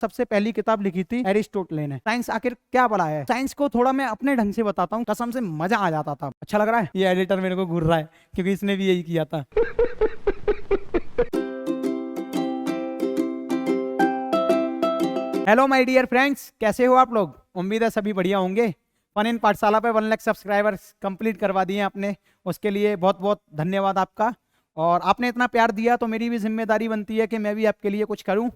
सबसे पहली किताब लिखी थी एरिस्टोटल ने। साइंस आखिर क्या बड़ा है, साइंस को थोड़ा मैं अपने ढंग से बताता हूँ, कसम से मजा आ जाता था। अच्छा लग रहा है, ये एडिटर मेरे को घूर रहा है क्योंकि इसने भी यही किया था। हेलो माय डियर फ्रेंड्स, कैसे हो आप लोग? उम्मीद है सभी बढ़िया होंगे। फन इन पाठशाला पे 1 लाख सब्सक्राइबर्स कंप्लीट करवा दिए आपने, उसके लिए बहुत बहुत धन्यवाद आपका। और आपने इतना प्यार दिया तो मेरी भी जिम्मेदारी बनती है कि मैं भी आपके लिए कुछ करूं।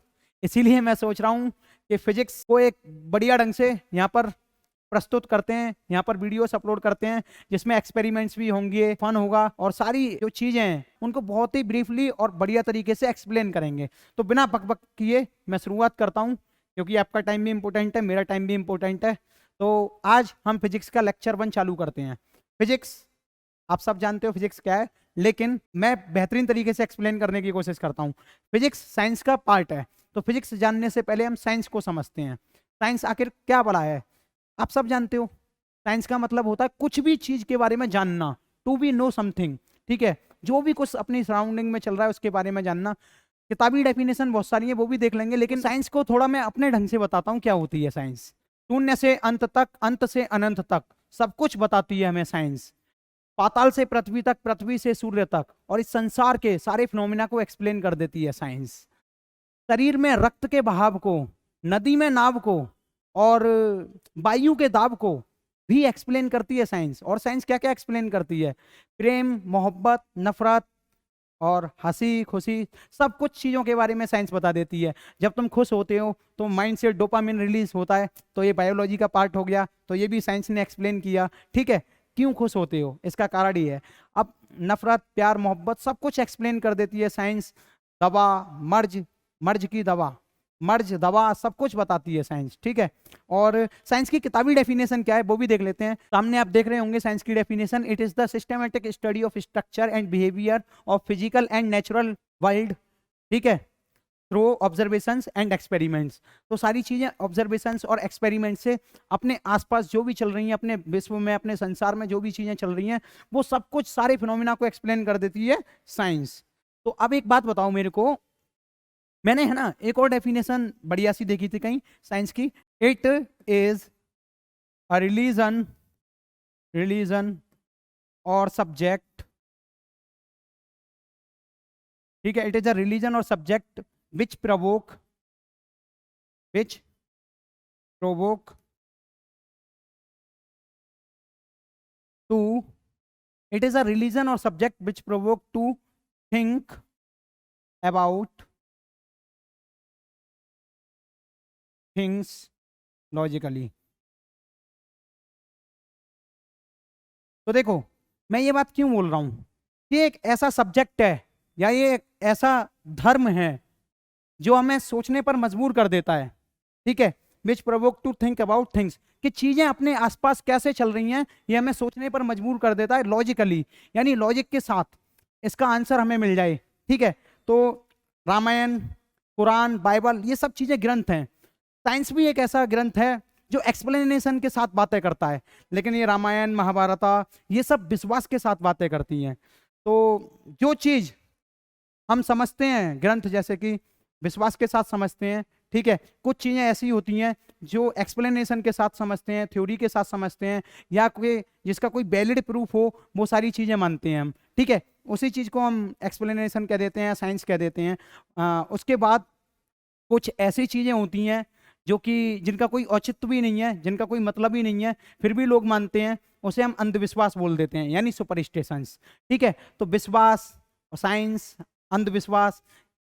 इसीलिए मैं सोच रहा हूं कि फिजिक्स को एक बढ़िया ढंग से यहाँ पर प्रस्तुत करते हैं, यहाँ पर वीडियोस अपलोड करते हैं जिसमें एक्सपेरिमेंट्स भी होंगे, फन होगा और सारी जो चीजें हैं उनको बहुत ही ब्रीफली और बढ़िया तरीके से एक्सप्लेन करेंगे। तो बिना बकबक किए मैं शुरुआत करता हूँ, क्योंकि आपका टाइम भी इंपॉर्टेंट है, मेरा टाइम भी इंपॉर्टेंट है। तो आज हम फिजिक्स का लेक्चर 1 चालू करते हैं। फिजिक्स आप सब जानते हो फिजिक्स क्या है, लेकिन मैं बेहतरीन तरीके से एक्सप्लेन करने की कोशिश करता हूँ। फिजिक्स साइंस का पार्ट है, तो फिजिक्स जानने से पहले हम साइंस को समझते हैं। साइंस आखिर क्या बड़ा है, आप सब जानते हो। साइंस का मतलब होता है कुछ भी चीज के बारे में जानना, टू बी नो समथिंग। ठीक है, जो भी कुछ अपनी सराउंडिंग में चल रहा है उसके बारे में जानना। किताबी डेफिनेशन बहुत सारी है, वो भी देख लेंगे, लेकिन साइंस को थोड़ा मैं अपने ढंग से बताता हूँ क्या होती है साइंस। शून्य से अंत तक, अंत से अनंत तक सब कुछ बताती है हमें साइंस। पाताल से पृथ्वी तक, पृथ्वी से सूर्य तक, और इस संसार के सारे फिनोमिना को एक्सप्लेन कर देती है साइंस। शरीर में रक्त के बहाव को, नदी में नाव को, और वायु के दाब को भी एक्सप्लेन करती है साइंस। और साइंस क्या क्या एक्सप्लेन करती है? प्रेम, मोहब्बत, नफरत और हंसी खुशी, सब कुछ चीज़ों के बारे में साइंस बता देती है। जब तुम खुश होते हो तो माइंड से डोपामिन रिलीज होता है, तो ये बायोलॉजी का पार्ट हो गया, तो ये भी साइंस ने एक्सप्लेन किया। ठीक है, क्यों खुश होते हो इसका कारण ही है। अब नफरत, प्यार, मोहब्बत सब कुछ एक्सप्लेन कर देती है साइंस। दवा, मर्ज, मर्ज की दवा, मर्ज दवा, सब कुछ बताती है साइंस। ठीक है, और साइंस की किताबी डेफिनेशन क्या है वो भी देख लेते हैं। सामने आप देख रहे होंगे साइंस की definition. It is the systematic study of structure and behaviour of physical and natural world. ठीक है, थ्रू ऑब्जर्वेशंस एंड एक्सपेरिमेंट्स। तो सारी चीजें ऑब्जर्वेशंस और एक्सपेरिमेंट से अपने आसपास जो भी चल रही हैं, अपने विश्व में, अपने संसार में जो भी चीजें चल रही हैं, वो सब कुछ सारे फिनोमिना को एक्सप्लेन कर देती है साइंस। तो अब एक बात बताओ मेरे को, मैंने है ना एक और डेफिनेशन बढ़िया सी देखी थी कहीं साइंस की। It is a religion, religion और सब्जेक्ट। ठीक है, इट इज अ रिलीजन और subject which provoke, which provoke to, it is a religion और subject which provoke to think about things logically. तो देखो, मैं ये बात क्यों बोल रहा हूं कि एक ऐसा सब्जेक्ट है या ये एक ऐसा धर्म है जो हमें सोचने पर मजबूर कर देता है। ठीक है, which provoke to think about things, कि चीजें अपने आसपास कैसे चल रही हैं ये हमें सोचने पर मजबूर कर देता है लॉजिकली, यानी लॉजिक के साथ इसका आंसर हमें मिल जाए। ठीक है, तो रामायण, कुरान, बाइबल, ये सब चीजें ग्रंथ हैं। साइंस भी एक ऐसा ग्रंथ है जो एक्सप्लेनेशन के साथ बातें करता है, लेकिन ये रामायण, महाभारत, ये सब विश्वास के साथ बातें करती हैं। तो जो चीज हम समझते हैं ग्रंथ जैसे कि विश्वास के साथ समझते हैं। ठीक है, कुछ चीजें ऐसी होती हैं जो एक्सप्लेनेशन के साथ समझते हैं, थ्योरी के साथ समझते हैं, या कोई जिसका कोई वैलिड प्रूफ हो, वो सारी चीजें मानते हैं हम। ठीक है, उसी चीज को हम एक्सप्लेनेशन कह देते हैं, साइंस कह देते हैं। उसके बाद कुछ ऐसी चीजें होती हैं जो कि जिनका कोई औचित्य भी नहीं है, जिनका कोई मतलब ही नहीं है, फिर भी लोग मानते हैं, उसे हम अंधविश्वास बोल देते हैं, यानी सुपरस्टिशंस। ठीक है, तो विश्वास, साइंस, अंधविश्वास,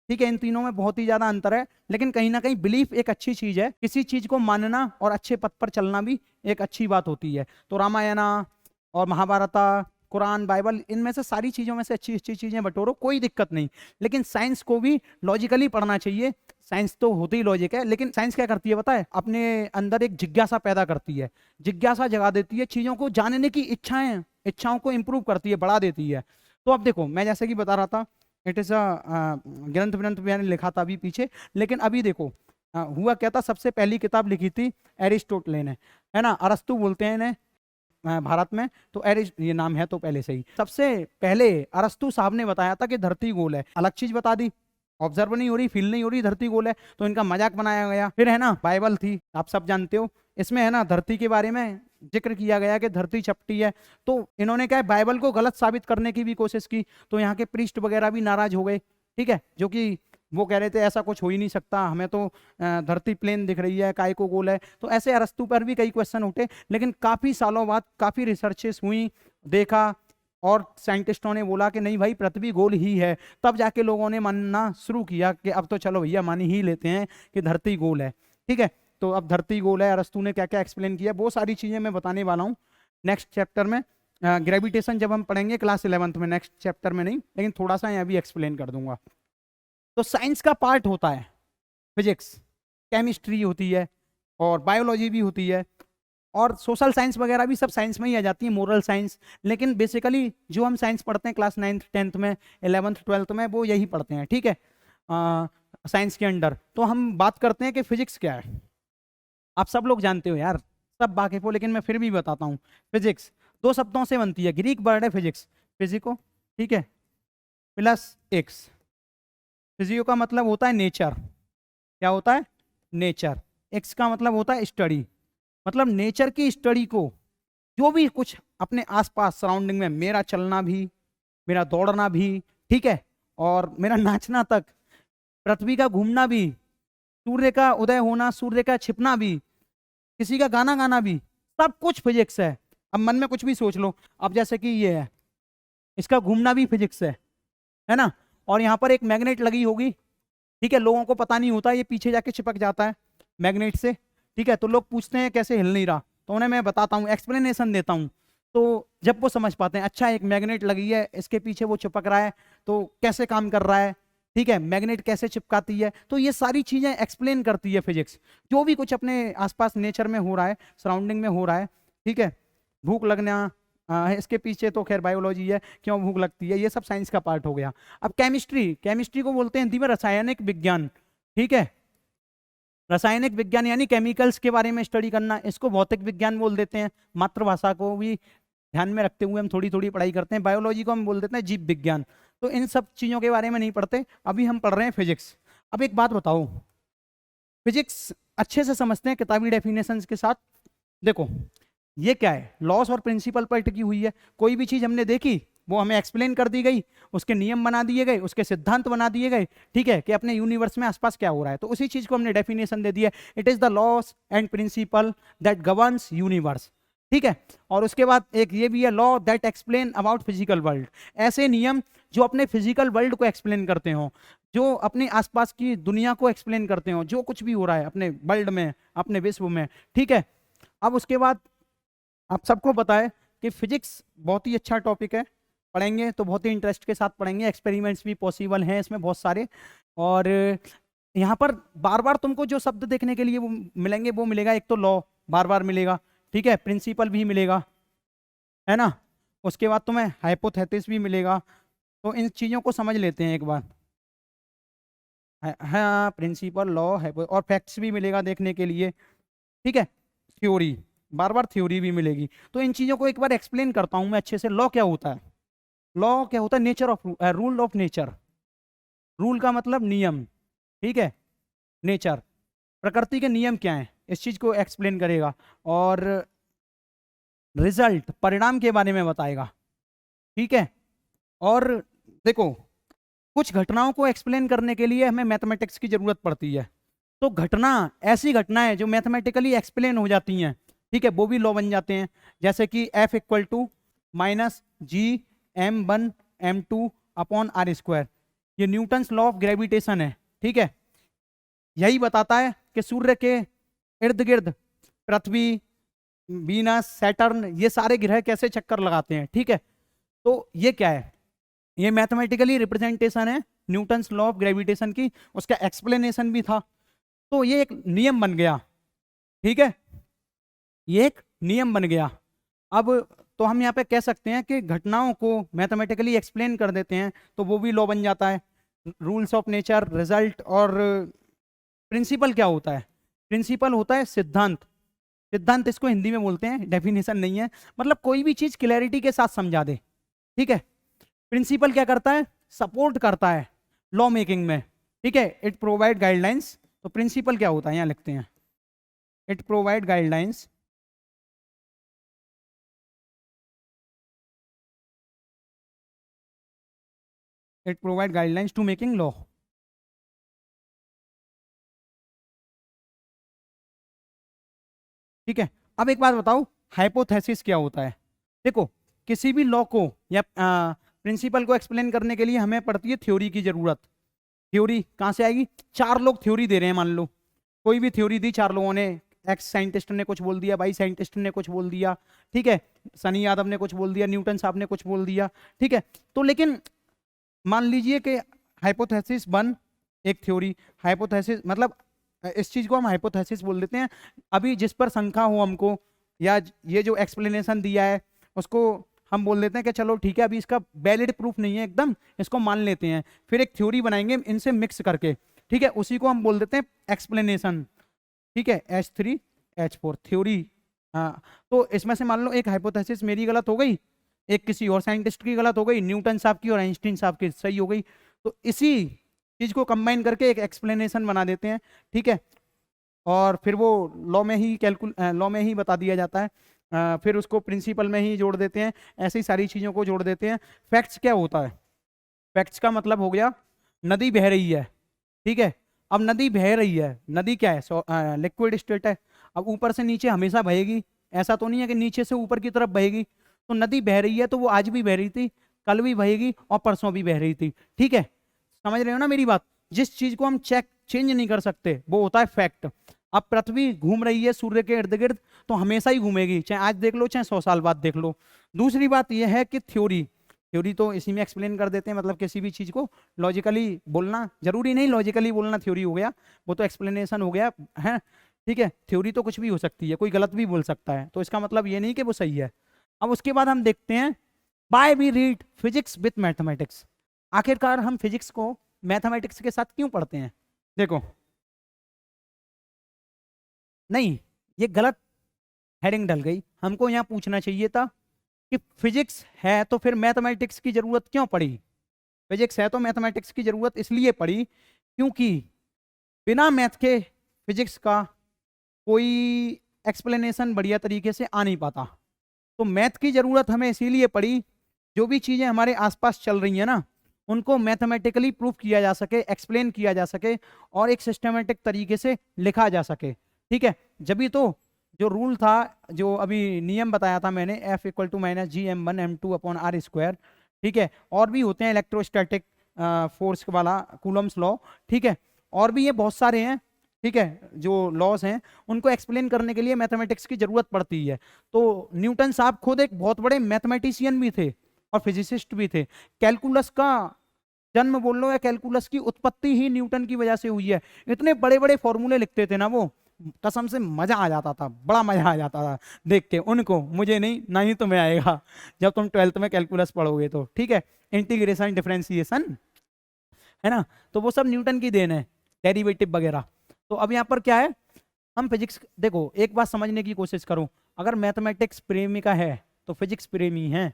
ठीक है, इन तीनों में बहुत ही ज्यादा अंतर है, लेकिन कहीं ना कहीं बिलीफ एक अच्छी चीज है। किसी चीज को मानना और अच्छे पथ पर चलना भी एक अच्छी बात होती है। तो रामायण और महाभारत, कुरान, बाइबल, इनमें से सारी चीजों में से अच्छी अच्छी चीजें बटोरो, कोई दिक्कत नहीं। लेकिन साइंस को भी लॉजिकली पढ़ना चाहिए। साइंस तो होती ही लॉजिक है, लेकिन साइंस क्या करती है पता है? अपने अंदर एक जिज्ञासा पैदा करती है, जिज्ञासा जगा देती है, चीजों को जानने की इच्छाओं को इंप्रूव करती है, बढ़ा देती है। तो अब देखो, मैं जैसे कि बता रहा था, इट इज ग्रंथ ग्रंथ मैंने लिखा था अभी पीछे, लेकिन अभी देखो हुआ क्या था। सबसे पहली किताब लिखी थी एरिस्टोटल ने, है ना, अरस्तु बोलते हैं इन्हें भारत में, तो एरिस ये नाम है तो पहले से ही। सबसे पहले अरस्तु साहब ने बताया था कि धरती गोल है, अलग चीज बता दी। ऑब्जर्व नहीं हो रही, फील नहीं हो रही, धरती गोल है, तो इनका मजाक बनाया गया। फिर है ना बाइबल थी, आप सब जानते हो, इसमें है ना धरती के बारे में जिक्र किया गया कि धरती चपटी है, तो इन्होंने क्या है बाइबल को गलत साबित करने की भी कोशिश की, तो यहाँ के प्रीस्ट वगैरह भी नाराज हो गए, ठीक है, जो कि वो कह रहे थे ऐसा कुछ हो ही नहीं सकता, हमें तो धरती प्लेन दिख रही है, काय को गोल है। तो ऐसे अरस्तु पर भी कई क्वेश्चन उठे, लेकिन काफी सालों बाद काफी रिसर्चेस हुई, देखा, और साइंटिस्टों ने बोला कि नहीं भाई पृथ्वी गोल ही है, तब जाके लोगों ने मानना शुरू किया कि अब तो चलो भैया मान ही लेते हैं कि धरती गोल है, ठीक है। तो अब धरती गोल है, अरस्तु ने क्या क्या एक्सप्लेन किया, वो सारी चीजें मैं बताने वाला हूँ नेक्स्ट चैप्टर में। ग्रेविटेशन जब हम पढ़ेंगे क्लास 11th में, नेक्स्ट चैप्टर में नहीं, लेकिन थोड़ा सा यहाँ भी एक्सप्लेन कर दूंगा। तो साइंस का पार्ट होता है फिजिक्स, केमिस्ट्री होती है, और बायोलॉजी भी होती है, और सोशल साइंस वगैरह भी सब साइंस में ही आ जाती है, मोरल साइंस। लेकिन बेसिकली जो हम साइंस पढ़ते हैं क्लास 9th 10th में, 11th 12th में, वो यही पढ़ते हैं, ठीक है, साइंस के अंडर। तो हम बात करते हैं कि फिजिक्स क्या है। आप सब लोग जानते हो यार, सब वाकिफ हो, लेकिन मैं फिर भी बताता हूँ। फिजिक्स 2 शब्दों से बनती है, ग्रीक वर्ड है फिजिक्स, फिजिको, ठीक है, प्लस एक्स। फिजियो का मतलब होता है नेचर, क्या होता है, नेचर। एक्स का मतलब होता है स्टडी, मतलब नेचर की स्टडी को, जो भी कुछ अपने आसपास सराउंडिंग में, मेरा चलना भी, मेरा दौड़ना भी, ठीक है, और मेरा नाचना तक, पृथ्वी का घूमना भी, सूर्य का उदय होना, सूर्य का छिपना भी, किसी का गाना गाना भी, सब कुछ फिजिक्स है। अब मन में कुछ भी सोच लो, अब जैसे कि ये है, इसका घूमना भी फिजिक्स है ना। और यहाँ पर एक मैग्नेट लगी होगी, ठीक है, लोगों को पता नहीं होता, ये पीछे जाके चिपक जाता है मैग्नेट से, ठीक है। तो लोग पूछते हैं कैसे हिल नहीं रहा, तो उन्हें मैं बताता हूँ, एक्सप्लेनेशन देता हूँ, तो जब वो समझ पाते हैं, अच्छा एक मैग्नेट लगी है, इसके पीछे वो चिपक रहा है, तो कैसे काम कर रहा है, ठीक है, मैग्नेट कैसे चिपकाती है, तो ये सारी चीजें एक्सप्लेन करती है फिजिक्स। जो भी कुछ अपने आसपास नेचर में हो रहा है, सराउंडिंग में हो रहा है, ठीक है, भूख लगना, इसके पीछे तो खैर बायोलॉजी है, क्यों भूख लगती है, ये सब साइंस का पार्ट हो गया। अब केमिस्ट्री, केमिस्ट्री को बोलते हैं हिंदी में रासायनिक विज्ञान, ठीक है, रासायनिक विज्ञान यानी केमिकल्स के बारे में स्टडी करना, इसको भौतिक विज्ञान बोल देते हैं। मातृभाषा को भी ध्यान में रखते हुए हम थोड़ी थोड़ी पढ़ाई करते हैं। बायोलॉजी को हम बोल देते हैं जीव विज्ञान। तो इन सब चीज़ों के बारे में नहीं पढ़ते, अभी हम पढ़ रहे हैं फिजिक्स। अब एक बात बताओ, फिजिक्स अच्छे से समझते हैं किताबी डेफिनेशंस के साथ। देखो ये क्या है, लॉस और प्रिंसिपल पर टिकी हुई है। कोई भी चीज़ हमने देखी, वो हमें एक्सप्लेन कर दी गई, उसके नियम बना दिए गए, उसके सिद्धांत बना दिए गए, ठीक है, कि अपने यूनिवर्स में आसपास क्या हो रहा है, तो उसी चीज को हमने डेफिनेशन दे दिया, it is the loss and principal that governs universe, ठीक है। और उसके बाद एक ये भी है, law that explain about physical world, ऐसे नियम जो अपने फिजिकल वर्ल्ड को एक्सप्लेन करते हो, जो अपने आसपास की दुनिया को एक्सप्लेन करते हो, जो कुछ भी हो रहा है अपने वर्ल्ड में, अपने विश्व में, ठीक है। अब उसके बाद आप सबको पता है कि फिजिक्स बहुत ही अच्छा टॉपिक है, पढ़ेंगे तो बहुत ही इंटरेस्ट के साथ पढ़ेंगे, एक्सपेरिमेंट्स भी पॉसिबल हैं इसमें बहुत सारे। और यहाँ पर बार बार तुमको जो शब्द देखने के लिए वो मिलेंगे, वो मिलेगा, एक तो लॉ बार बार मिलेगा, ठीक है, प्रिंसिपल भी मिलेगा, है ना, उसके बाद तुम्हें हाइपोथेसिस भी मिलेगा। तो इन चीज़ों को समझ लेते हैं एक बार। हाँ, प्रिंसिपल, लॉ, और फैक्ट्स भी मिलेगा देखने के लिए, ठीक है, थ्योरी, बार बार थ्योरी भी मिलेगी। तो इन चीज़ों को एक बार एक्सप्लेन करता हूँ मैं अच्छे से। लॉ क्या होता है, लॉ क्या होता है, nature of, rule of nature. Rule का मतलब नियम, ठीक है, नेचर, प्रकृति के नियम क्या हैं, इस चीज को एक्सप्लेन करेगा। और रिजल्ट, परिणाम के बारे में बताएगा, ठीक है। और देखो कुछ घटनाओं को एक्सप्लेन करने के लिए हमें मैथमेटिक्स की जरूरत पड़ती है, तो घटना, ऐसी घटनाएं जो मैथमेटिकली एक्सप्लेन हो जाती हैं, ठीक है, वो भी लॉ बन जाते हैं। जैसे कि F equal to minus G m1 m2 upon r square, ये न्यूटन्स लॉ ऑफ ग्रेविटेशन है, ठीक है। यही बताता है कि सूर्य के इर्द गिर्द पृथ्वी, वीनस, सैटर्न, ये सारे ग्रह कैसे चक्कर लगाते हैं, ठीक है। तो ये क्या है, ये मैथमेटिकली रिप्रेजेंटेशन है न्यूटन्स लॉ ऑफ ग्रेविटेशन की, उसका एक्सप्लेनेशन भी था। तो ये एक नियम बन गया, ठीक है, ये एक नियम बन गया। अब तो हम यहाँ पे कह सकते हैं कि घटनाओं को मैथमेटिकली एक्सप्लेन कर देते हैं, तो वो भी लॉ बन जाता है। Rules of nature, result. और प्रिंसिपल क्या होता है, प्रिंसिपल होता है सिद्धांत। सिद्धांत इसको हिंदी में बोलते हैं, डेफिनेशन नहीं है, मतलब कोई भी चीज क्लैरिटी के साथ समझा दे, ठीक है। प्रिंसिपल क्या करता है, सपोर्ट करता है लॉ मेकिंग में, ठीक है, इट प्रोवाइड गाइडलाइंस। तो प्रिंसिपल क्या होता है, यहाँ लिखते हैं, it provide guidelines it provide guidelines to making law. ठीक है, अब एक बात बताओ, हाइपोथेसिस क्या होता है? देखो, किसी भी लॉ को या प्रिंसिपल को एक्सप्लेन करने के लिए हमें पड़ती है थ्योरी की जरूरत। थ्योरी कहाँ से आएगी? चार लोग थ्योरी दे रहे हैं, मान लो कोई भी थ्योरी दी, चार लोगों ने, एक्स साइंटिस्ट ने कुछ बोल दिया, वाई साइंटिस्ट ने कुछ बोल दिया, ठीक है, सनी यादव ने कुछ बोल दिया, न्यूटन साहब ने कुछ बोल दिया, ठीक है। तो लेकिन मान लीजिए कि हाइपोथेसिस वन एक थ्योरी, हाइपोथेसिस मतलब इस चीज को हम हाइपोथेसिस बोल देते हैं। अभी जिस पर शंका हो हमको, या ये जो एक्सप्लेनेशन दिया है उसको हम बोल देते हैं कि चलो ठीक है, अभी इसका वैलिड प्रूफ नहीं है एकदम, इसको मान लेते हैं, फिर एक थ्योरी बनाएंगे इनसे मिक्स करके, ठीक है, उसी को हम बोल देते हैं एक्सप्लेनेशन। ठीक है, H3H4 थ्योरी। हाँ, तो इसमें से मान लो एक हाइपोथेसिस मेरी गलत हो गई, एक किसी और साइंटिस्ट की गलत हो गई, न्यूटन साहब की और आइंस्टीन साहब की सही हो गई, तो इसी चीज को कंबाइन करके एक एक्सप्लेनेशन बना देते हैं। ठीक है, और फिर वो लॉ में ही बता दिया जाता है। फिर उसको प्रिंसिपल में ही जोड़ देते हैं, ऐसी सारी चीजों को जोड़ देते हैं। फैक्ट्स क्या होता है? फैक्ट्स का मतलब हो गया, नदी बह रही है, ठीक है, अब नदी बह रही है, नदी क्या है? लिक्विड स्टेट है। अब ऊपर से नीचे हमेशा बहेगी, ऐसा तो नहीं है कि नीचे से ऊपर की तरफ बहेगी। तो नदी बह रही है तो वो आज भी बह रही थी, कल भी बहेगी और परसों भी बह रही थी। ठीक है, समझ रहे हो ना मेरी बात? जिस चीज को हम चेंज नहीं कर सकते वो होता है फैक्ट। अब पृथ्वी घूम रही है सूर्य के इर्द गिर्द, तो हमेशा ही घूमेगी, चाहे आज देख लो चाहे 100 साल बाद देख लो। दूसरी बात यह है कि थ्योरी, थ्योरी तो इसी में एक्सप्लेन कर देते हैं, मतलब किसी भी चीज को लॉजिकली बोलना, जरूरी नहीं लॉजिकली बोलना थ्योरी हो गया, वो तो एक्सप्लेनेशन हो गया है। ठीक है, थ्योरी तो कुछ भी हो सकती है, कोई गलत भी बोल सकता है, तो इसका मतलब ये नहीं कि वो सही है। अब उसके बाद हम देखते हैं, by we read physics with mathematics. आखिरकार हम फिजिक्स को मैथमेटिक्स के साथ क्यों पढ़ते हैं? देखो, नहीं, ये गलत हेडिंग डल गई, हमको यहाँ पूछना चाहिए था कि फिजिक्स है तो फिर मैथमेटिक्स की जरूरत क्यों पड़ी? फिजिक्स है तो मैथमेटिक्स की जरूरत इसलिए पड़ी क्योंकि बिना मैथ के फिजिक्स का कोई एक्सप्लेनेशन बढ़िया तरीके से आ नहीं पाता। तो मैथ की जरूरत हमें इसीलिए पड़ी, जो भी चीजें हमारे आसपास चल रही हैं ना, उनको मैथमेटिकली प्रूफ किया जा सके, एक्सप्लेन किया जा सके और एक सिस्टमेटिक तरीके से लिखा जा सके। ठीक है, जब भी तो जो रूल था, जो अभी नियम बताया था मैंने, F=-GM1m2/r², ठीक है, और भी होते हैं इलेक्ट्रोस्टैटिक फोर्स वाला कूलम्स लॉ, ठीक है, और भी ये बहुत सारे हैं, ठीक है, जो लॉज हैं उनको एक्सप्लेन करने के लिए मैथमेटिक्स की जरूरत पड़ती है। तो न्यूटन साहब खुद एक बहुत बड़े मैथमेटिशियन भी थे और फिजिसिस्ट भी थे। कैलकुलस का जन्म बोल लो या कैलकुलस की उत्पत्ति ही न्यूटन की वजह से हुई है। इतने बड़े बड़े फॉर्मूले लिखते थे ना वो, कसम से मजा आ जाता था, बड़ा मजा आ जाता था देख के उनको। मुझे नहीं, ना ही तुम्हें आएगा जब तुम 12th में कैलकुलस पढ़ोगे तो। ठीक है, इंटीग्रेशन, डिफरेंशिएशन, है ना, तो वो सब न्यूटन की देन है, डेरिवेटिव वगैरह। तो अब यहाँ पर क्या है, हम फिजिक्स, देखो एक बात समझने की कोशिश करो, अगर मैथमेटिक्स प्रेमी का है तो फिजिक्स प्रेमी है,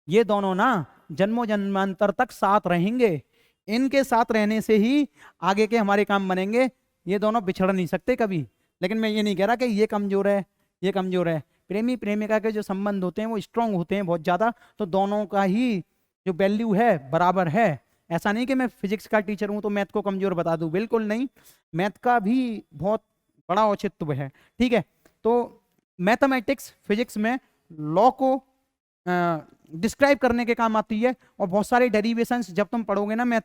ये दोनों ना जन्मों जन्मांतर तक साथ रहेंगे। इनके साथ रहने से ही आगे के हमारे काम बनेंगे, ये दोनों बिछड़ नहीं सकते कभी। लेकिन मैं ये नहीं कह रहा कि ये कमजोर है ये कमजोर है, प्रेमी प्रेमिका के जो संबंध होते हैं वो स्ट्रांग होते हैं बहुत ज्यादा, तो दोनों का ही जो वैल्यू है बराबर है। ऐसा नहीं कि मैं फिजिक्स का टीचर हूं तो मैथ को कमजोर बता दूं, बिल्कुल नहीं, मैथ का भी बहुत बड़ा औचित्य है। ठीक है, तो मैथमेटिक्स फिजिक्स में लॉ को डिस्क्राइब करने के काम आती है, और बहुत सारे डेरिवेशंस जब तुम पढ़ोगे ना मैथ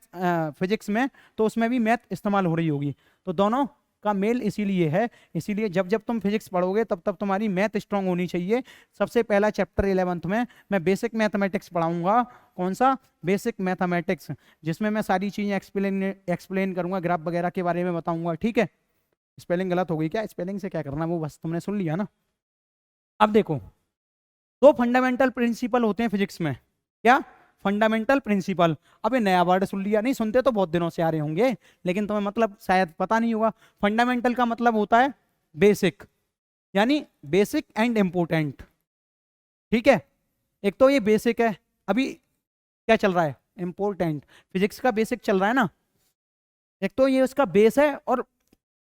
फिजिक्स में, तो उसमें भी मैथ इस्तेमाल हो रही होगी। तो दोनों का मेल इसीलिए है, इसीलिए जब जब तुम फिजिक्स पढ़ोगे तब तब तुम्हारी मैथ स्ट्रांग होनी चाहिए। सबसे पहला चैप्टर 11th में मैं बेसिक मैथमेटिक्स पढ़ाऊंगा। कौन सा? बेसिक मैथमेटिक्स, जिसमें मैं सारी चीजें एक्सप्लेन करूंगा, ग्राफ वगैरह के बारे में बताऊंगा। ठीक है, स्पेलिंग गलत हो गई क्या? स्पेलिंग से क्या करना, वो बस तुमने सुन लिया ना। अब देखो, दो फंडामेंटल प्रिंसिपल होते हैं फिजिक्स में। क्या? Fundamental principle. अबे नया वर्ड सुन लिया, नहीं सुनते तो बहुत दिनों से आ रहे होंगे, लेकिन तुम्हें मतलब शायद पता नहीं होगा। फंडामेंटल का मतलब होता है बेसिक, यानी बेसिक एंड इंपोर्टेंट। ठीक है, एक तो ये बेसिक है, अभी क्या चल रहा है? इंपोर्टेंट। फिजिक्स का बेसिक चल रहा है ना, एक तो ये उसका बेस है और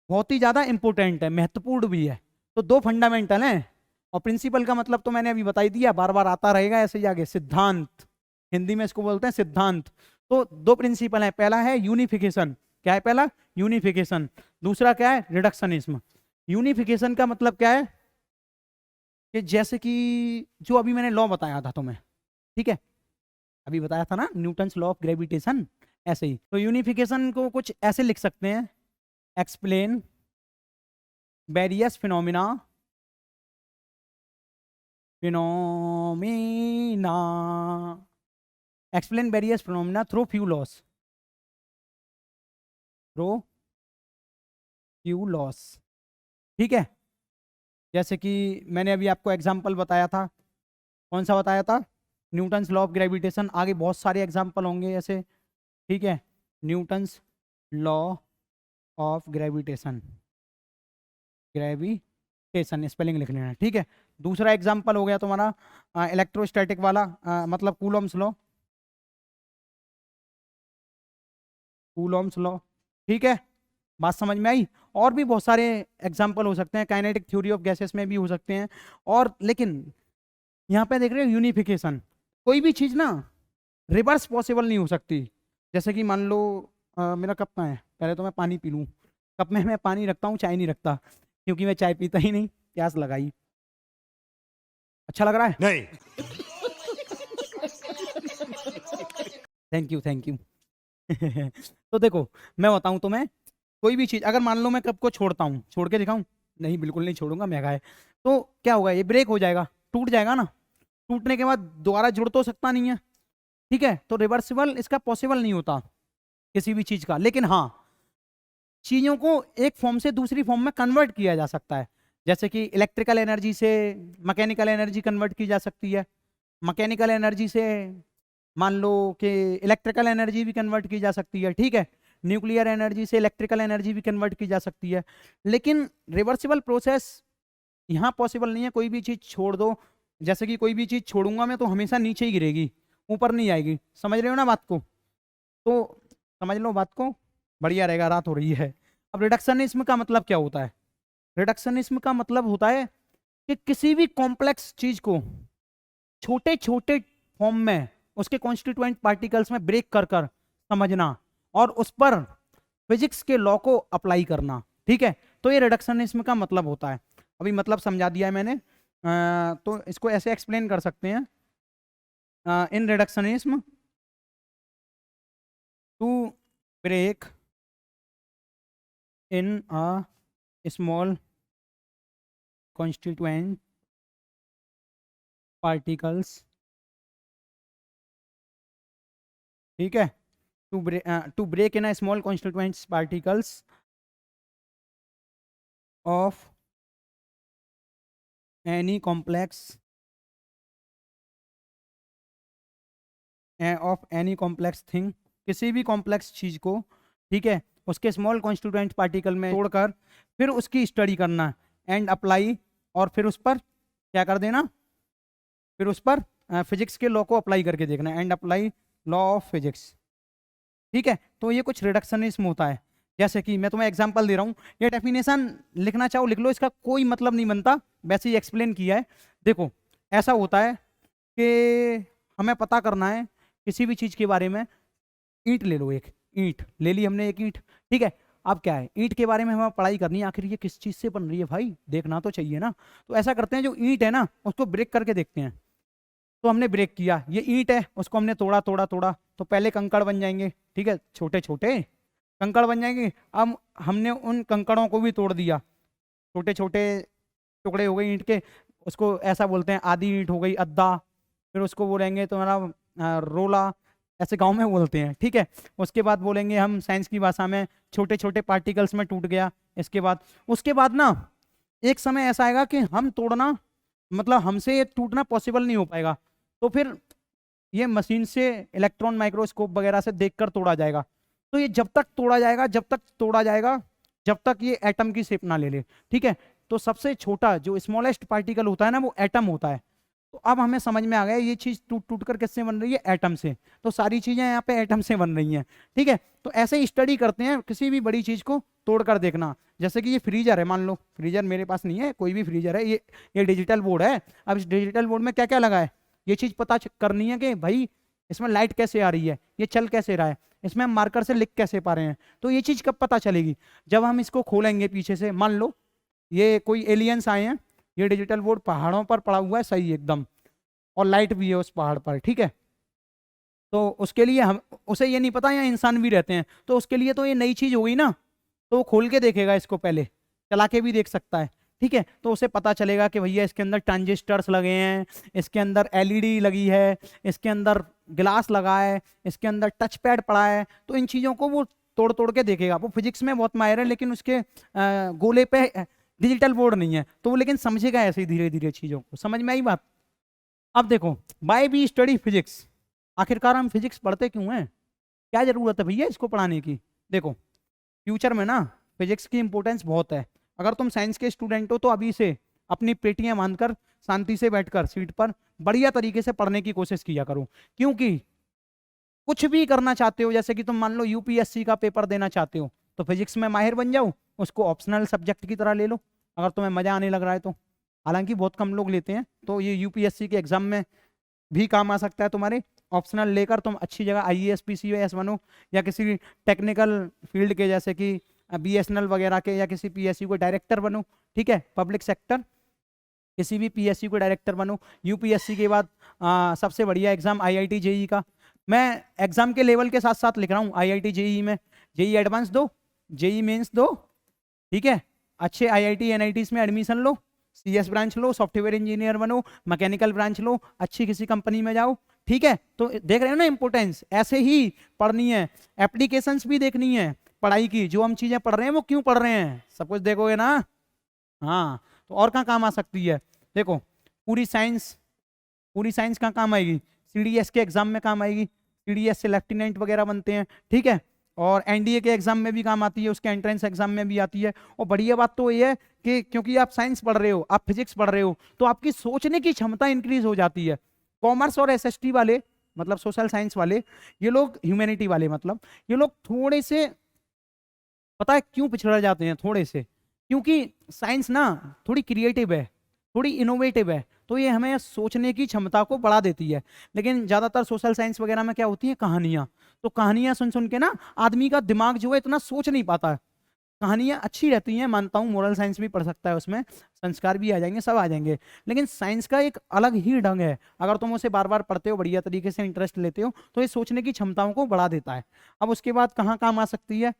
बहुत ही ज्यादा इंपॉर्टेंट है, महत्वपूर्ण भी है। तो दो फंडामेंटल हैं। और प्रिंसिपल का मतलब तो मैंने अभी बता ही दिया, बार बार आता रहेगा ऐसे ही आगे। सिद्धांत, हिंदी में इसको बोलते हैं सिद्धांत। तो दो प्रिंसिपल है, पहला है यूनिफिकेशन। क्या है पहला? यूनिफिकेशन। दूसरा क्या है? रिडक्शनिज्म। यूनिफिकेशन का मतलब क्या है कि जैसे कि जो अभी मैंने लॉ बताया था तुम्हें, ठीक है, अभी बताया था ना, न्यूटन्स लॉ ऑफ ग्रेविटेशन, ऐसे ही। तो यूनिफिकेशन को कुछ ऐसे लिख सकते हैं, explain various phenomena phenomena explain various phenomena through few loss, through few loss, ठीक है। जैसे कि मैंने अभी आपको एग्जांपल बताया था, कौन सा बताया था? Newton's law of gravitation. आगे बहुत सारे एग्जांपल होंगे ऐसे, ठीक है। Newton's law of gravitation, gravitation spelling लिख लेना, ठीक है। दूसरा एग्जांपल हो गया तुम्हारा इलेक्ट्रोस्टैटिक वाला, मतलब कूलॉम्स लॉ, कूलॉम्स लॉ, ठीक है। बात समझ में आई? और भी बहुत सारे एग्जांपल हो सकते हैं, काइनेटिक थ्योरी ऑफ गैसेस में भी हो सकते हैं। और लेकिन यहाँ पे देख रहे हो यूनिफिकेशन, कोई भी चीज ना रिवर्स पॉसिबल नहीं हो सकती। जैसे कि मान लो मेरा कप कहाँ है, पहले तो मैं पानी पी लूँ। कप में मैं पानी रखता हूँ, चाय नहीं रखता, क्योंकि मैं चाय पीता ही नहीं। प्यास लगाई, अच्छा लग रहा है? नहीं। Thank you, thank you. तो देखो, मैं बताऊं तुम्हें, कोई भी चीज अगर मान लो मैं कप को छोड़ता हूँ, छोड़ के दिखाऊं? नहीं, बिल्कुल नहीं छोड़ूंगा, महंगा है। तो क्या होगा? ये ब्रेक हो जाएगा, टूट जाएगा ना। टूटने के बाद दोबारा जुड़ तो सकता नहीं है, ठीक है। तो रिवर्सिबल इसका पॉसिबल नहीं होता किसी भी चीज का। लेकिन हाँ, चीजों को एक फॉर्म से दूसरी फॉर्म में कन्वर्ट किया जा सकता है। जैसे कि इलेक्ट्रिकल एनर्जी से मैकेनिकल एनर्जी कन्वर्ट की जा सकती है, मैकेनिकल एनर्जी से मान लो कि इलेक्ट्रिकल एनर्जी भी कन्वर्ट की जा सकती है, ठीक है। न्यूक्लियर एनर्जी से इलेक्ट्रिकल एनर्जी भी कन्वर्ट की जा सकती है। लेकिन रिवर्सिबल प्रोसेस यहाँ पॉसिबल नहीं है। कोई भी चीज छोड़ दो, जैसे कि कोई भी चीज छोड़ूंगा मैं तो हमेशा नीचे ही गिरेगी, ऊपर नहीं आएगी। समझ रहे हो ना बात को? तो समझ लो बात को, बढ़िया रहेगा, रात हो रही है। अब रिडक्शनिज्म का मतलब क्या होता है? रिडक्शनिज्म का मतलब होता है कि किसी भी कॉम्प्लेक्स चीज को छोटे छोटे फॉर्म में उसके कॉन्स्टिट्यूएंट पार्टिकल्स में ब्रेक कर कर समझना और उस पर फिजिक्स के लॉ को अप्लाई करना, ठीक है। तो ये रिडक्शनिज्म का मतलब होता है। अभी मतलब समझा दिया है मैंने। तो इसको ऐसे एक्सप्लेन कर सकते हैं, in reductionism to break in a small constituent particles, ठीक है, to break in a small constituent particles of any complex of any complex thing, किसी भी कॉम्प्लेक्स चीज को, ठीक है, उसके स्मॉल कॉन्स्टिट्यूएंट पार्टिकल में तोड़कर फिर उसकी स्टडी करना एंड अप्लाई, और फिर उस पर क्या कर देना, फिर उस पर फिजिक्स के लॉ को अप्लाई करके देखना, and apply law of physics, ठीक है। तो ये कुछ रिडक्शनिज्म होता है। जैसे कि मैं तुम्हें एग्जांपल दे रहा हूँ, ये डेफिनेशन लिखना चाहो लिख लो, इसका कोई मतलब नहीं बनता, वैसे ही एक्सप्लेन किया है। देखो, ऐसा होता है कि हमें पता करना है किसी भी चीज के बारे में। ईंट ले लो, एक ईंट ले ली हमने, एक ईंट, ठीक है। अब क्या है, ईंट के बारे में हमें पढ़ाई करनी है, आखिर ये किस चीज से बन रही है भाई, देखना तो चाहिए ना। तो ऐसा करते हैं, जो ईंट है ना उसको ब्रेक करके देखते हैं। तो हमने ब्रेक किया, ये ईंट है, उसको हमने तोड़ा तोड़ा तोड़ा, तो पहले कंकड़ बन जाएंगे, ठीक है, छोटे छोटे कंकड़ बन जाएंगे। अब हमने उन कंकड़ों को भी तोड़ दिया, छोटे छोटे टुकड़े हो गए ईंट के, उसको ऐसा बोलते हैं आधी ईंट हो गई, अद्दा। फिर उसको बोलेंगे तुम्हारा रोला, ऐसे गांव में बोलते हैं, ठीक है। उसके बाद बोलेंगे हम साइंस की भाषा में छोटे छोटे पार्टिकल्स में टूट गया। उसके बाद ना एक समय ऐसा आएगा कि हम तोड़ना, मतलब हमसे ये टूटना पॉसिबल नहीं हो पाएगा। तो फिर ये मशीन से इलेक्ट्रॉन माइक्रोस्कोप वगैरह से देखकर तोड़ा जाएगा। तो ये जब तक तोड़ा जाएगा, जब तक ये एटम की शेप ना ले ले, ठीक है। तो सबसे छोटा जो स्मॉलेस्ट पार्टिकल होता है ना, वो एटम होता है। तो अब हमें समझ में आ गया ये चीज टूट टूट कर किससे बन रही है, एटम से। तो सारी चीजें यहाँ पे एटम से बन रही हैं, ठीक है। तो ऐसे ही स्टडी करते हैं किसी भी बड़ी चीज को तोड़कर देखना। जैसे कि ये फ्रीजर है, मान लो फ्रीजर मेरे पास नहीं है, कोई भी फ्रीजर है, ये डिजिटल बोर्ड है। अब इस डिजिटल बोर्ड में क्या क्या लगा है, ये चीज पता करनी है कि भाई इसमें लाइट कैसे आ रही है, ये चल कैसे रहा है, इसमें हम मार्कर से लिख कैसे पा रहे हैं। तो ये चीज कब पता चलेगी, जब हम इसको खोलेंगे पीछे से। मान लो ये कोई एलियंस आए हैं, ये डिजिटल बोर्ड पहाड़ों पर पड़ा हुआ है सही एकदम, और लाइट भी है उस पहाड़ पर, ठीक है। तो उसके लिए हम, उसे ये नहीं पता यहाँ इंसान भी रहते हैं, तो उसके लिए तो ये नई चीज हो गई ना। तो वो खोल के देखेगा इसको, पहले चला के भी देख सकता है, ठीक है। तो उसे पता चलेगा कि भैया इसके अंदर ट्रांजिस्टर्स लगे हैं, इसके अंदर एलईडी लगी है, इसके अंदर ग्लास लगा है, इसके अंदर टच पैड पड़ा है। तो इन चीज़ों को वो तोड़ तोड़ के देखेगा। वो फिजिक्स में बहुत माहिर है, लेकिन उसके गोले पे डिजिटल बोर्ड नहीं है, तो वो लेकिन समझेगा ऐसे ही धीरे धीरे चीज़ों को। समझ में आई बात। अब देखो, बाय बी स्टडी फिजिक्स, आखिरकार हम फिजिक्स पढ़ते क्यों हैं, क्या जरूरत है भैया इसको पढ़ाने की। देखो फ्यूचर में ना फिजिक्स की इंपॉर्टेंस बहुत है। अगर तुम साइंस के स्टूडेंट हो तो अभी से अपनी पेटियां बांधकर शांति से बैठकर सीट पर बढ़िया तरीके से पढ़ने की कोशिश किया करो। क्योंकि कुछ भी करना चाहते हो, जैसे कि तुम मान लो यूपीएससी का पेपर देना चाहते हो, तो फिजिक्स में माहिर बन जाओ, उसको ऑप्शनल सब्जेक्ट की तरह ले लो अगर तुम्हें मजा आने लग रहा है तो। हालांकि बहुत कम लोग लेते हैं, तो ये यूपीएससी के एग्जाम में भी काम आ सकता है तुम्हारे। ऑप्शनल लेकर तुम अच्छी जगह आईएएस पीसीएस बनो, या किसी टेक्निकल फील्ड के जैसे कि बीएसएनएल वगैरह के, या किसी पीएसयू को डायरेक्टर बनो, ठीक है। पब्लिक सेक्टर किसी भी पीएसयू को डायरेक्टर बनो। यूपीएससी के बाद सबसे बढ़िया एग्जाम आईआईटी जेईई का। मैं एग्जाम के लेवल के साथ साथ लिख रहा हूँ आईआईटी जेईई में। जेईई एडवांस दो, जेईई मेंस दो, ठीक है। अच्छे आईआईटी एनआईटीज में एडमिशन लो, सीएस ब्रांच लो, सॉफ्टवेयर इंजीनियर बनो, मैकेनिकल ब्रांच लो, अच्छी किसी कंपनी में जाओ, ठीक है। तो देख रहे हो ना इंपॉर्टेंस, ऐसे ही पढ़नी है। एप्लीकेशंस भी देखनी है पढ़ाई की, जो हम चीजें पढ़ रहे हैं वो क्यों पढ़ रहे हैं, सब कुछ देखोगे ना। हाँ, तो और कहाँ काम आ सकती है, देखो पूरी साइंस, पूरी साइंस कहाँ काम आएगी, सीडीएस के एग्जाम में काम आएगी। सीडीएस से लेफ्टिनेंट वगैरह बनते हैं, ठीक है। और एनडीए के एग्जाम में भी काम आती है, उसके एंट्रेंस एग्जाम में भी आती है। और बढ़िया बात तो ये है कि क्योंकि आप साइंस पढ़ रहे हो, आप फिजिक्स पढ़ रहे हो, तो आपकी सोचने की क्षमता इंक्रीज हो जाती है। कॉमर्स और एसएसटी वाले, मतलब सोशल साइंस वाले, ये लोग ह्यूमैनिटी वाले, मतलब ये लोग थोड़े से, पता है क्यों पिछड़ जाते हैं थोड़े से, क्योंकि साइंस ना थोड़ी क्रिएटिव है, थोड़ी इनोवेटिव है, तो ये हमें सोचने की क्षमता को बढ़ा देती है। लेकिन ज़्यादातर सोशल साइंस वगैरह में क्या होती है, कहानियाँ। तो कहानियाँ सुन सुन के ना आदमी का दिमाग जो है इतना सोच नहीं पाता है। कहानियाँ अच्छी रहती हैं, मानता हूँ, मोरल साइंस भी पढ़ सकता है, उसमें संस्कार भी आ जाएंगे, सब आ जाएंगे। लेकिन साइंस का एक अलग ही ढंग है, अगर तुम उसे बार बार पढ़ते हो, बढ़िया तरीके से इंटरेस्ट लेते हो, तो ये सोचने की क्षमताओं को बढ़ा देता है। अब उसके बाद कहाँ काम आ सकती है,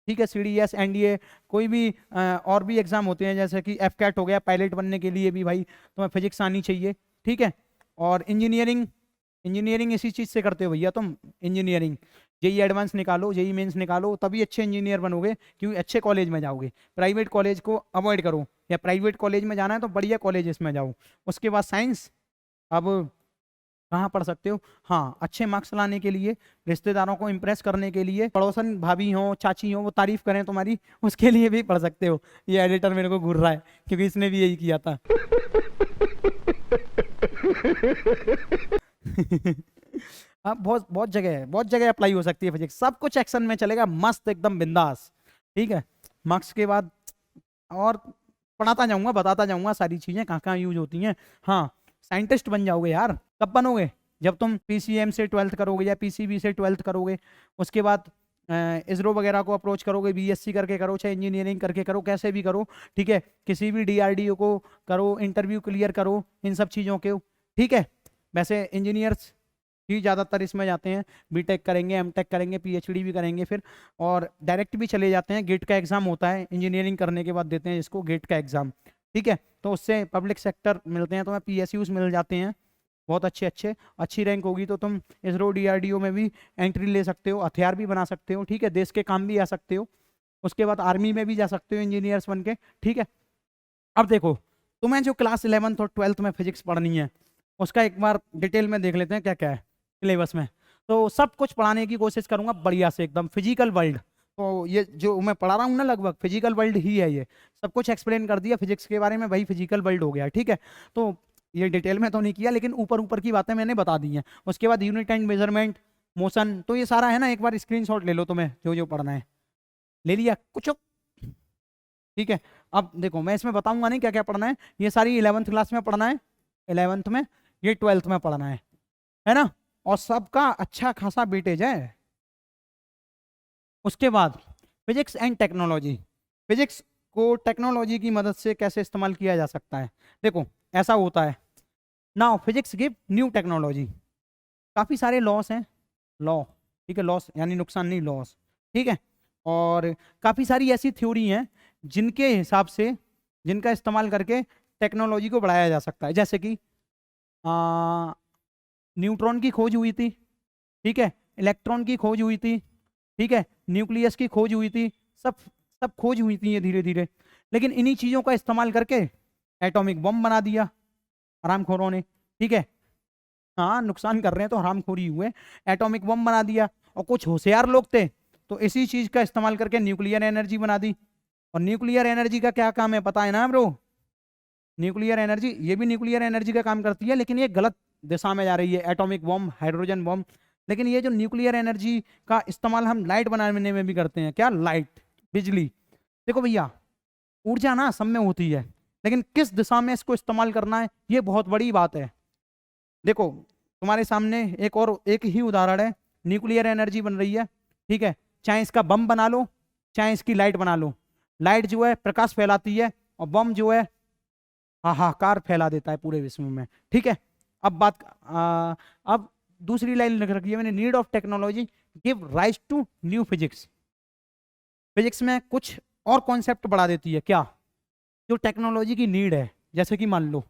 ठीक है, सीडीएस, एनडीए, कोई भी और भी एग्जाम होते हैं, जैसे कि एफकैट हो गया, पायलट बनने के लिए भी भाई तुम्हें फिजिक्स आनी चाहिए, ठीक है। और इंजीनियरिंग, इंजीनियरिंग इसी चीज़ से करते हो भैया तुम, इंजीनियरिंग जेई एडवांस निकालो, जेई मेंस निकालो, तभी अच्छे इंजीनियर बनोगे, क्योंकि अच्छे कॉलेज में जाओगे। प्राइवेट कॉलेज को अवॉइड करो, या प्राइवेट कॉलेज में जाना है तो बढ़िया कॉलेज में जाओ। उसके बाद साइंस, अब कहाँ पढ़ सकते हो, हाँ, अच्छे मार्क्स लाने के लिए, रिश्तेदारों को इम्प्रेस करने के लिए, पड़ोसन भाभी हो, चाची हो, वो तारीफ करें तुम्हारी, उसके लिए भी पढ़ सकते हो। ये एडिटर मेरे को घूर रहा है, क्योंकि इसने भी यही किया था। हाँ, बहुत बहुत जगह है, बहुत जगह अप्लाई हो सकती है फिजिक्स, सब कुछ एक्शन में चलेगा, मस्त एकदम बिंदास, ठीक है। मार्क्स के बाद और पढ़ाता जाऊंगा, बताता जाऊंगा सारी चीजें कहाँ कहाँ यूज होती हैं। हाँ, साइंटिस्ट बन जाओगे यार। कब बनोगे, जब तुम पीसीएम से 12th करोगे, या पीसीबी से 12th करोगे, उसके बाद इसरो वगैरह को अप्रोच करोगे, बीएससी करके करो, चाहे इंजीनियरिंग करके करो, कैसे भी करो, ठीक है। किसी भी डीआरडीओ को करो, इंटरव्यू क्लियर करो, इन सब चीज़ों के, ठीक है। वैसे इंजीनियर्स ही ज़्यादातर इसमें जाते हैं, बीटेक करेंगे, एमटेक करेंगे, पीएचडी भी करेंगे फिर, और डायरेक्ट भी चले जाते हैं। गेट का एग्जाम होता है इंजीनियरिंग करने के बाद, देते हैं इसको गेट का एग्जाम, ठीक है। तो उससे पब्लिक सेक्टर मिलते हैं, तुम्हें पीएसयूज मिल जाते हैं, बहुत अच्छे अच्छे, अच्छी रैंक होगी तो तुम इसरो डीआरडीओ में भी एंट्री ले सकते हो, हथियार भी बना सकते हो, ठीक है, देश के काम भी आ सकते हो। उसके बाद आर्मी में भी जा सकते हो इंजीनियर्स बन के, ठीक है। अब देखो, तुम्हें जो क्लास 11th और 12th में फिजिक्स पढ़नी है, उसका एक बार डिटेल में देख लेते हैं क्या क्या है सिलेबस में। तो सब कुछ पढ़ाने की कोशिश करूंगा बढ़िया से एकदम, फिजिकल वर्ल्ड, तो ये जो मैं पढ़ा रहा हूँ ना, लगभग फिजिकल वर्ल्ड ही है ये, सब कुछ एक्सप्लेन कर दिया फिजिक्स के बारे में, भाई फिजिकल वर्ल्ड हो गया, ठीक है। तो ये डिटेल में तो नहीं किया, लेकिन ऊपर ऊपर की बातें मैंने बता दी हैं। उसके बाद यूनिट एंड मेजरमेंट, मोशन, तो ये सारा है ना, एक बार स्क्रीनशॉट ले लो तुम्हें जो जो पढ़ना है। ले लिया कुछ? ठीक है। अब देखो मैं इसमें बताऊंगा नहीं क्या क्या पढ़ना है, ये सारी 11th क्लास में पढ़ना है, 11th में, ये 12th में पढ़ना है ना, और सबका अच्छा खासा वेटेज है। उसके बाद फिजिक्स एंड टेक्नोलॉजी, फिजिक्स को टेक्नोलॉजी की मदद से कैसे इस्तेमाल किया जा सकता है। देखो ऐसा होता है, now physics give new technology, काफ़ी सारे लॉस हैं, लॉ, ठीक है, लॉस यानी नुकसान नहीं, लॉस, ठीक है, और काफ़ी सारी ऐसी थ्योरी हैं जिनके हिसाब से, जिनका इस्तेमाल करके टेक्नोलॉजी को बढ़ाया जा सकता है। जैसे कि न्यूट्रॉन की खोज हुई थी, ठीक है, इलेक्ट्रॉन की खोज हुई थी, ठीक है, न्यूक्लियस की खोज हुई थी, सब सब खोज हुई थी ये धीरे धीरे, लेकिन इन्हीं चीज़ों का इस्तेमाल करके एटॉमिक बम बना दिया हरामखोरों ने, ठीक है, हाँ नुकसान कर रहे हैं तो हरामखोरी हुए, एटॉमिक बम बना दिया। और कुछ होशियार लोग थे तो इसी चीज़ का इस्तेमाल करके न्यूक्लियर एनर्जी बना दी। और न्यूक्लियर एनर्जी का क्या काम है पता है ना ब्रो? न्यूक्लियर एनर्जी, ये भी न्यूक्लियर एनर्जी का काम करती है, लेकिन ये गलत दिशा में जा रही है, एटॉमिक बम, हाइड्रोजन बम। लेकिन ये जो न्यूक्लियर एनर्जी का इस्तेमाल हम लाइट बनाने में भी करते हैं, क्या, लाइट, बिजली। देखो भैया ऊर्जा ना सब में होती है, लेकिन किस दिशा में इसको इस्तेमाल करना है ये बहुत बड़ी बात है। देखो तुम्हारे सामने एक ही उदाहरण है, न्यूक्लियर एनर्जी बन रही है, ठीक है, चाहे इसका बम बना लो, चाहे इसकी लाइट बना लो, लाइट जो है प्रकाश फैलाती है और बम जो है हाहाकार फैला देता है पूरे विश्व में, ठीक है। अब दूसरी लाइन लिख रखी है मैंने, need of technology give rise to new physics. Physics में कुछ और कॉन्सेप्ट बढ़ा देती है, क्या, जो टेक्नोलॉजी की नीड है। जैसे कि मान लो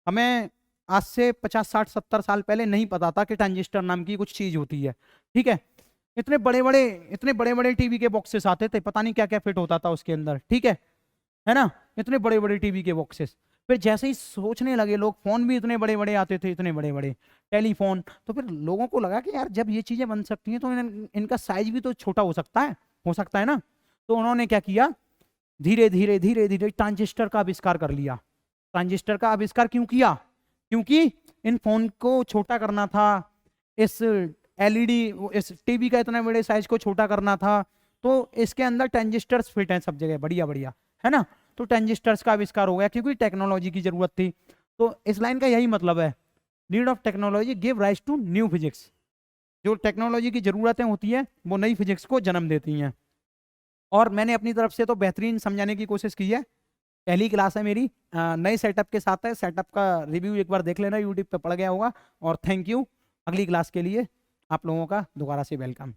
हमें आज से 50 60 70 साल पहले नहीं पता था कि ट्रांजिस्टर नाम की कुछ चीज होती है, ठीक है, इतने बड़े बड़े टीवी के बॉक्सेस आते थे, पता नहीं क्या क्या फिट होता था उसके अंदर, ठीक है ना, इतने बड़े बड़े टीवी के बॉक्सेस। फिर जैसे ही सोचने लगे लोग, फोन भी इतने बड़े बड़े आते थे, इतने बड़े बड़े टेलीफोन, तो फिर लोगों को लगा कि यार जब ये चीजें बन सकती हैं तो इनका साइज भी तो छोटा हो सकता है ना। तो उन्होंने क्या किया, धीरे धीरे ट्रांजिस्टर का आविष्कार कर लिया। ट्रांजिस्टर का आविष्कार क्यों किया? क्योंकि इन फोन को छोटा करना था, इस एलईडी, इस टीवी का इतने बड़े साइज को छोटा करना था, तो इसके अंदर ट्रांजिस्टर्स फिट हैं सब जगह, बढ़िया बढ़िया, है ना। तो ट्रांजिस्टर्स का आविष्कार हो गया क्योंकि टेक्नोलॉजी की जरूरत थी। तो इस लाइन का यही मतलब है, need of technology give rise to new physics. जो टेक्नोलॉजी की जरूरतें होती हैं वो नई फिजिक्स को जन्म देती हैं। और मैंने अपनी तरफ से तो बेहतरीन समझाने की कोशिश की है। पहली क्लास है मेरी, नए सेटअप के साथ है, सेटअप का रिव्यू एक बार देख लेना, यूट्यूब पे पड़ गया होगा। और थैंक यू, अगली क्लास के लिए आप लोगों का दोबारा से वेलकम।